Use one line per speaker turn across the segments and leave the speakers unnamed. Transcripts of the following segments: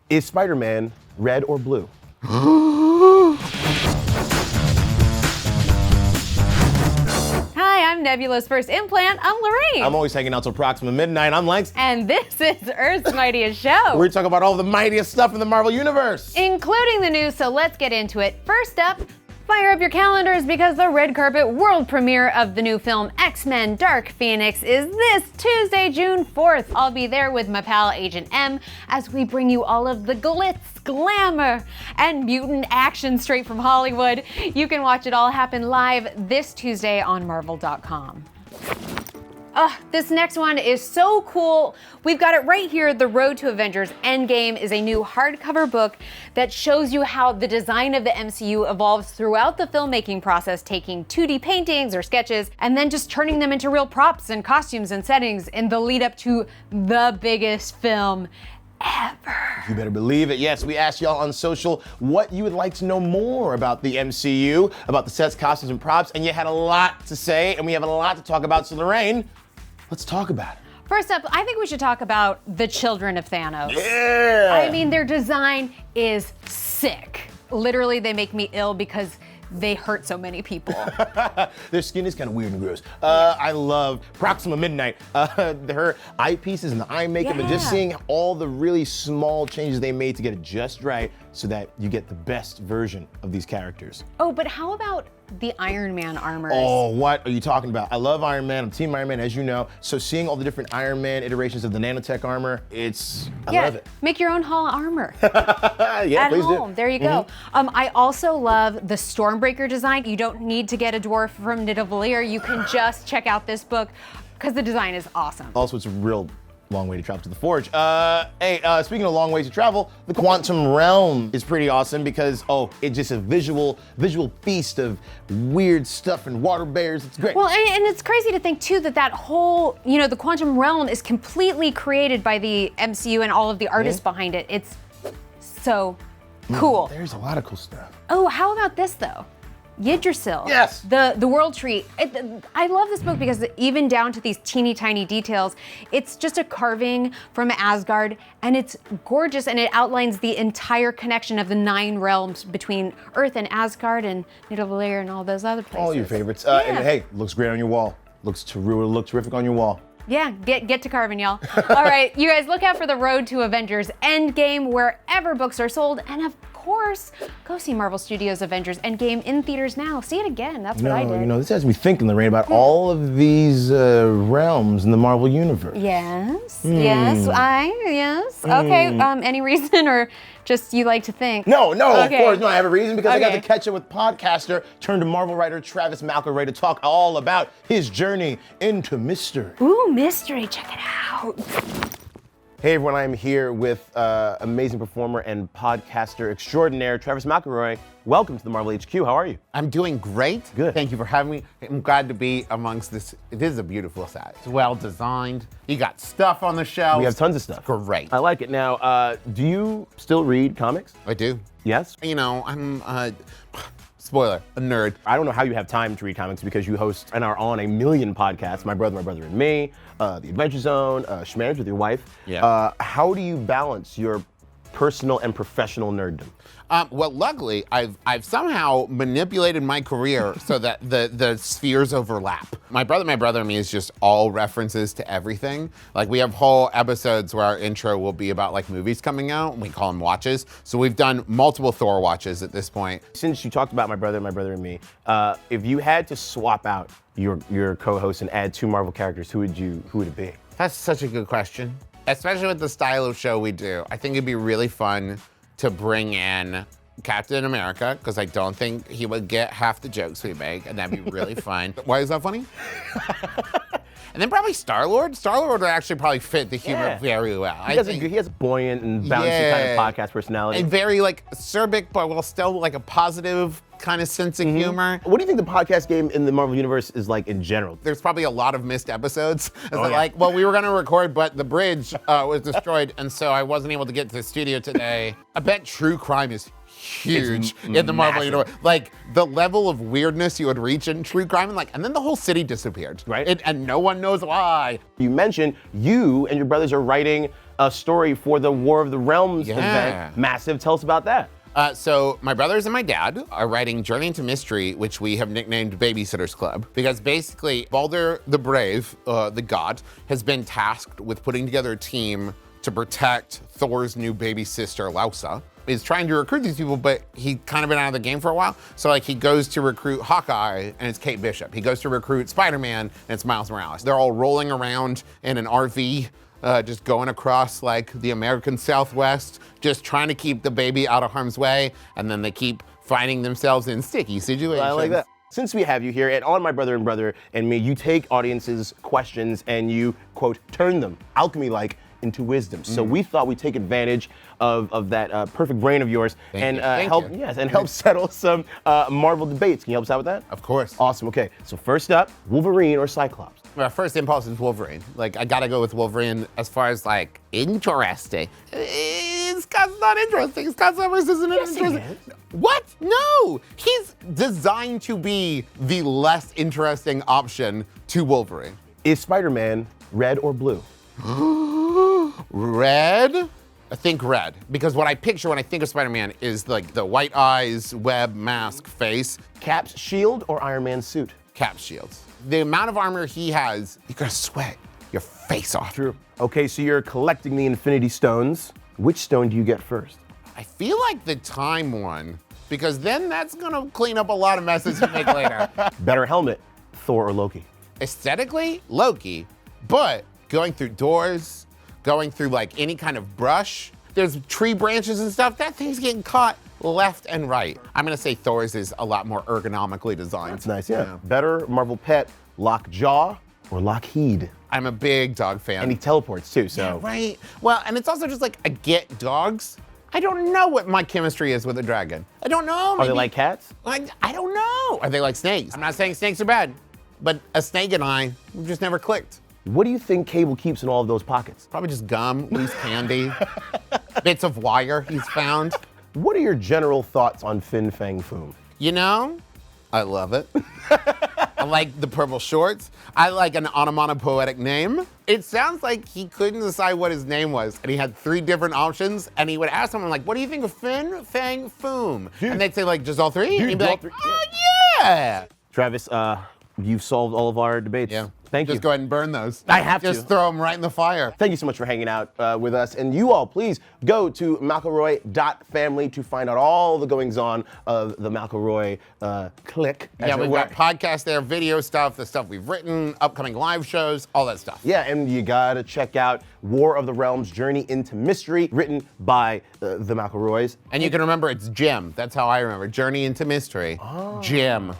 Is Spider-Man red or blue?
Hi, I'm Nebula's first implant. I'm Lorraine.
I'm always hanging out till approximately midnight. I'm Langston.
And this is Earth's Mightiest Show.
We're talking about all the mightiest stuff in the Marvel Universe.
Including the news, so let's get into it. First up, fire up your calendars because the red carpet world premiere of the new film X-Men Dark Phoenix is this Tuesday, June 4th. I'll be there with my pal Agent M as we bring you all of the glitz, glamour, and mutant action straight from Hollywood. You can watch it all happen live this Tuesday on Marvel.com. This next one is so cool. We've got it right here. The Road to Avengers Endgame is a new hardcover book that shows you how the design of the MCU evolves throughout the filmmaking process, taking 2D paintings or sketches and then just turning them into real props and costumes and settings in the lead up to the biggest film ever.
You better believe it. Yes, we asked y'all on social what you would like to know more about the MCU, about the sets, costumes, and props, and you had a lot to say, and we have a lot to talk about. So Lorraine, let's talk about it.
First up, I think we should talk about the Children of Fano.
Yeah!
I mean, their design is sick. Literally, they make me ill because they hurt so many people.
Their skin is kind of weird and gross. I love Proxima Midnight. Her eyepieces and the eye makeup and just seeing all the really small changes they made to get it just right so that you get the best version of these characters.
Oh, but how about the Iron Man armors?
Oh, what are you talking about? I love Iron Man. I'm Team Iron Man, as you know. So seeing all the different Iron Man iterations of the nanotech armor, I love it.
Make your own Hall armor.
Yeah,
At
please
home.
do.
There you go. I also love the Stormbreaker design. You don't need to get a dwarf from Nidavellir. You can just check out this book because the design is awesome.
Also, it's a real long way to travel to the Forge. Speaking of long ways to travel, the Quantum Realm is pretty awesome because, it's just a visual feast of weird stuff and water bears. It's great.
Well, and it's crazy to think too that whole, the Quantum Realm is completely created by the MCU and all of the artists behind it. It's so cool.
There's a lot of cool stuff.
Oh, how about this though? Yggdrasil.
Yes.
The World Tree. I love this book because even down to these teeny tiny details, it's just a carving from Asgard and it's gorgeous and it outlines the entire connection of the 9 realms between Earth and Asgard and Nidavellir and all those other places.
All your favorites. And hey, looks great on your wall. Looks terrific on your wall.
Yeah, get to carving, y'all. All right, you guys look out for The Road to Avengers Endgame wherever books are sold. And of course, go see Marvel Studios' Avengers Endgame in theaters now. See it again, that's what I did.
This has me thinking, Lorraine, about all of these realms in the Marvel Universe.
Yes. Okay, any reason or just you like to think?
No,
Okay.
of course, no, I have a reason because I got
Okay.
to catch up with podcaster turned Marvel writer Travis McElroy to talk all about his journey into mystery.
Ooh, mystery, check it out.
Hey everyone, I'm here with amazing performer and podcaster extraordinaire Travis McElroy. Welcome to the Marvel HQ. How are you?
I'm doing great.
Good.
Thank you for having me. I'm glad to be amongst this. It is a beautiful set. It's well designed. You got stuff on the shelves.
We have tons of stuff.
Great.
I like it. Now, do you still read comics?
I do.
Yes?
I'm spoiler, a nerd.
I don't know how you have time to read comics because you host and are on a million podcasts. My brother and me, The Adventure Zone, Schmarriage with your wife.
Yeah.
How do you balance your personal and professional nerddom?
Well, luckily, I've somehow manipulated my career so that the spheres overlap. My brother and me is just all references to everything. Like we have whole episodes where our intro will be about like movies coming out, and we call them watches. So we've done multiple Thor watches at this point.
Since you talked about my brother and me, if you had to swap out your co-host and add 2 Marvel characters, who would it be?
That's such a good question. Especially with the style of show we do. I think it'd be really fun to bring in Captain America, because I don't think he would get half the jokes we make, and that'd be really fun. Why is that funny? And then probably Star-Lord. Star-Lord would actually probably fit the humor very well.
He has a buoyant and bouncy kind of podcast personality.
And very like acerbic, but while still like a positive kind of sense of humor.
What do you think the podcast game in the Marvel Universe is like in general?
There's probably a lot of missed episodes. Like, well, we were gonna record, but the bridge was destroyed, and so I wasn't able to get to the studio today. I bet true crime is huge in the Marvel Universe. Like the level of weirdness you would reach in true crime, and then the whole city disappeared.
Right.
And no one knows why.
You mentioned you and your brothers are writing a story for the War of the Realms
Yeah.
event. Massive. Tell us about that.
So my brothers and my dad are writing Journey into Mystery, which we have nicknamed Babysitters Club, because basically Balder the Brave, the god, has been tasked with putting together a team to protect Thor's new baby sister, Lausa. He's trying to recruit these people, but he's kind of been out of the game for a while. So like he goes to recruit Hawkeye, and it's Kate Bishop. He goes to recruit Spider-Man, and it's Miles Morales. They're all rolling around in an RV, just going across like the American Southwest, just trying to keep the baby out of harm's way, and then they keep finding themselves in sticky situations.
I like that. Since we have you here, and on My Brother and Brother and Me, you take audiences' questions and you, quote, turn them, alchemy-like, into wisdom. So we thought we'd take advantage of that perfect brain of yours and help settle some Marvel debates. Can you help us out with that?
Of course.
Awesome. Okay. So first up, Wolverine or Cyclops?
My first impulse is Wolverine. Like, I gotta go with Wolverine as far as like interesting. Scott's not interesting. Scott Summers isn't interesting. What? No! He's designed to be the less interesting option to Wolverine.
Is Spider-Man red or blue?
Red? I think red, because what I picture when I think of Spider-Man is like the white eyes, web, mask, face.
Cap's shield or Iron Man's suit?
Cap shields. The amount of armor he has, you're gonna sweat your face off.
True. Okay, so you're collecting the Infinity Stones. Which stone do you get first?
I feel like the time one, because then that's gonna clean up a lot of messes you make later.
Better helmet, Thor or Loki?
Aesthetically, Loki, but going through doors, going through like any kind of brush, there's tree branches and stuff, that thing's getting caught left and right. I'm gonna say Thor's is a lot more ergonomically designed.
That's nice, yeah. Better Marvel pet, Lockjaw or Lockheed?
I'm a big dog fan.
And he teleports too, so.
Yeah, right. Well, and it's also just like, I get dogs. I don't know what my chemistry is with a dragon. I don't know.
Are they like cats?
I don't know. Are they like snakes? I'm not saying snakes are bad, but a snake and I, we've just never clicked.
What do you think Cable keeps in all of those pockets?
Probably just gum, loose candy, bits of wire he's found.
What are your general thoughts on Fin Fang Foom?
You know, I love it. I like the purple shorts. I like an onomatopoetic name. It sounds like he couldn't decide what his name was, and he had 3 different options, and he would ask someone like, what do you think of Fin Fang Foom? And they'd say like, just all 3? And he'd be like, oh yeah!
Travis, you've solved all of our debates.
Yeah.
Thank you.
Just go ahead and burn those.
I have to.
Just throw them right in the fire.
Thank you so much for hanging out with us. And you all, please go to McElroy.family to find out all the goings on of the McElroy clique.
Yeah, we've got podcasts there, video stuff, the stuff we've written, upcoming live shows, all that stuff.
Yeah, and you gotta check out War of the Realms, Journey into Mystery, written by the McElroys.
And you can remember it's Jim. That's how I remember. Journey into Mystery. Oh. Jim.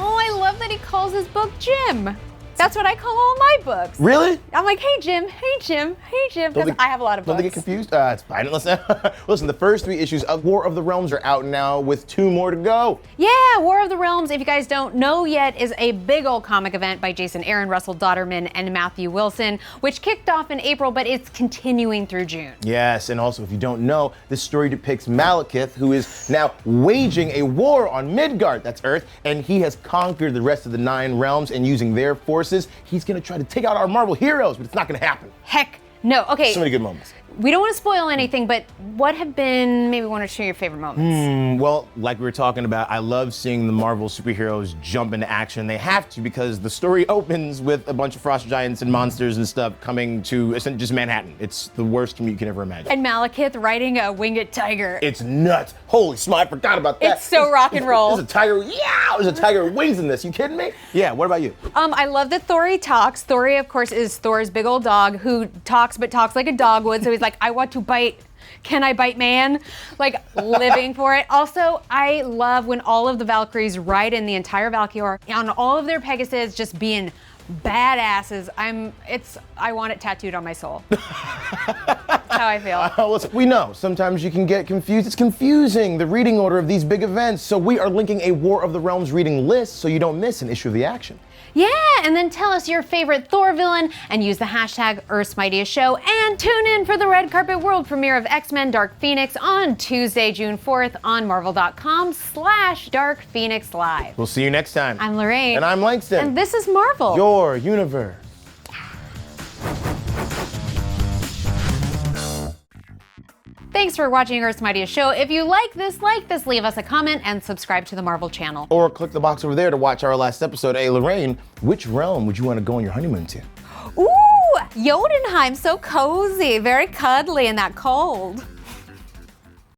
Oh, I love that he calls his book Jim. That's what I call all my books.
Really?
I'm like, hey Jim, hey Jim, hey Jim, because I have a lot of books.
Don't they get confused? It's fine. Listen, the first 3 issues of War of the Realms are out now with 2 more to go.
Yeah, War of the Realms, if you guys don't know yet, is a big old comic event by Jason Aaron, Russell Dodderman, and Matthew Wilson, which kicked off in April, but it's continuing through June.
Yes, and also, if you don't know, this story depicts Malekith, who is now waging a war on Midgard, that's Earth, and he has conquered the rest of the 9 realms, and using their forces, he's gonna try to take out our Marvel heroes, but it's not gonna happen.
Heck no. Okay.
So many good moments.
We don't want to spoil anything, but what have been maybe 1 or 2 of your favorite moments?
Well, like we were talking about, I love seeing the Marvel superheroes jump into action. They have to, because the story opens with a bunch of frost giants and monsters and stuff coming to just Manhattan. It's the worst commute you can ever imagine.
And Malekith riding a winged tiger.
It's nuts. Holy smart, I forgot about that.
It's so rock and roll.
There's a tiger, there's a tiger with wings in this. You kidding me? Yeah, what about you?
I love that Thori talks. Thori, of course, is Thor's big old dog who talks, but talks like a dog would. So he's like, I want to bite. Can I bite man? Like living for it. Also, I love when all of the Valkyries ride in the entire Valkyr on all of their Pegasus, just being badasses. I want it tattooed on my soul. That's how I feel.
Listen, we know sometimes you can get confused. It's confusing, the reading order of these big events. So we are linking a War of the Realms reading list so you don't miss an issue of the action.
Yeah, and then tell us your favorite Thor villain and use the hashtag Earth's Mightiest Show, and tune in for the red carpet world premiere of X-Men Dark Phoenix on Tuesday, June 4th on Marvel.com/Dark Phoenix Live.
We'll see you next time.
I'm Lorraine.
And I'm Langston.
And this is Marvel.
Your universe.
Thanks for watching Earth's Mightiest Show. If you like this, leave us a comment and subscribe to the Marvel channel.
Or click the box over there to watch our last episode. Hey, Lorraine, which realm would you want to go on your honeymoon to?
Ooh, Jotunheim, so cozy, very cuddly in that cold.